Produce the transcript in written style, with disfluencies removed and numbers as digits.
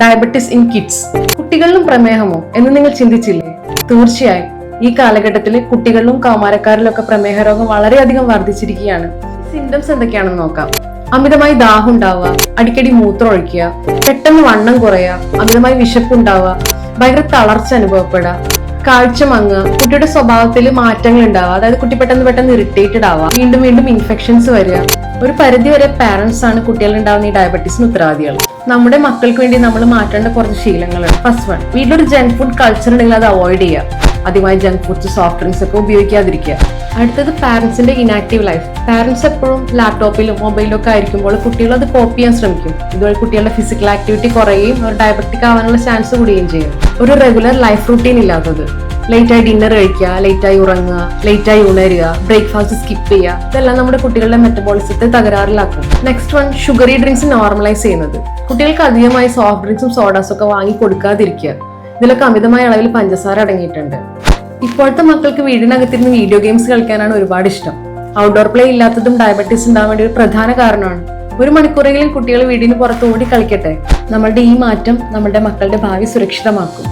Diabetes in kids. കുട്ടികളിലും പ്രമേഹമോ എന്ന് നിങ്ങൾ ചിന്തിച്ചില്ലേ? തീർച്ചയായും ഈ കാലഘട്ടത്തിൽ കുട്ടികളിലും കൗമാരക്കാരിലും ഒക്കെ പ്രമേഹ രോഗം വളരെയധികം വർദ്ധിച്ചിരിക്കുകയാണ്. സിംറ്റംസ് എന്തൊക്കെയാണെന്ന് നോക്കാം. അമിതമായി ദാഹം ഉണ്ടാവുക, അടിക്കടി മൂത്രം ഒഴിക്കുക, പെട്ടെന്ന് വണ്ണം കുറയുക, അമിതമായി വിശപ്പ് ഉണ്ടാവുക, ഭയങ്കര തളർച്ച അനുഭവപ്പെടുക, കാഴ്ച മങ്ങുക, കുട്ടിയുടെ സ്വഭാവത്തിൽ മാറ്റങ്ങൾ ഉണ്ടാവുക, അതായത് കുട്ടി പെട്ടെന്ന് ഇറിറ്റേറ്റഡ് ആവുക, വീണ്ടും വീണ്ടും ഇൻഫെക്ഷൻസ് വരിക. ഒരു പരിധി വരെ പാരന്റ്സ് ആണ് കുട്ടികളിൽ ഉണ്ടാവുന്ന ഈ ഡയബറ്റീസിന് ഉത്തരവാദികൾ. നമ്മുടെ മക്കൾക്ക് വേണ്ടി നമ്മൾ മാറ്റേണ്ട കുറച്ച് ശീലങ്ങളാണ്. ഫസ്റ്റ് വൺ, വീട്ടിലൊരു ജങ്ക് ഫുഡ് കൾച്ചർ ഉണ്ടെങ്കിൽ അത് അവോയ്ഡ് ചെയ്യുക. ആദ്യമായി ജങ്ക് ഫുഡ്സ്, സോഫ്റ്റ് ഡ്രിങ്ക്സ് ഒക്കെ ഉപയോഗിക്കാതിരിക്കുക. അടുത്തത് പാരന്റ്സിന്റെ ഇനാക്റ്റീവ് ലൈഫ്. പാരന്റ്സ് എപ്പോഴും ലാപ്ടോപ്പിലും മൊബൈലിലും ഒക്കെ ആയിരിക്കുമ്പോൾ കുട്ടികൾ അത് കോപ്പി ചെയ്യാൻ ശ്രമിക്കും. ഇതുവഴി കുട്ടികളുടെ ഫിസിക്കൽ ആക്ടിവിറ്റി കുറയുകയും അവർ ഡയബറ്റിക് ആവാനുള്ള ചാൻസ് കൂടുകയും ചെയ്യും. ഒരു റെഗുലർ ലൈഫ് റൂട്ടീൻ ഇല്ലാത്തത്, ലേറ്റായി ഡിന്നർ കഴിക്കുക, ലേറ്റായി ഉറങ്ങുക, ലേറ്റായി ഉണരുക, ബ്രേക്ക്ഫാസ്റ്റ് സ്കിപ്പ് ചെയ്യുക, ഇതെല്ലാം നമ്മുടെ കുട്ടികളുടെ മെറ്റബോളിസത്തെ തകരാറിലാക്കും. Next one, sugary drinks normalise ചെയ്യുന്നത്. കുട്ടികൾക്ക് അധികമായി സോഫ്റ്റ് ഡ്രിങ്ക്സും സോഡാസും ഒക്കെ വാങ്ങി കൊടുക്കാതിരിക്കുക. ഇതിലൊക്കെ അമിതമായ അളവിൽ പഞ്ചസാര അടങ്ങിയിട്ടുണ്ട്. ഇപ്പോഴത്തെ മക്കൾക്ക് വീടിനകത്തിരുന്ന് വീഡിയോ ഗെയിംസ് കളിക്കാനാണ് ഒരുപാട് ഇഷ്ടം. ഔട്ട്ഡോർ പ്ലേ ഇല്ലാത്തതും ഡയബറ്റീസ് ഉണ്ടാവാൻ വേണ്ടി ഒരു പ്രധാന കാരണമാണ്. ഒരു മണിക്കൂറെങ്കിലും കുട്ടികൾ വീടിന് പുറത്ത് ഓടി കളിക്കട്ടെ. നമ്മളുടെ ഈ മാറ്റം നമ്മുടെ മക്കളുടെ ഭാവി സുരക്ഷിതമാക്കും.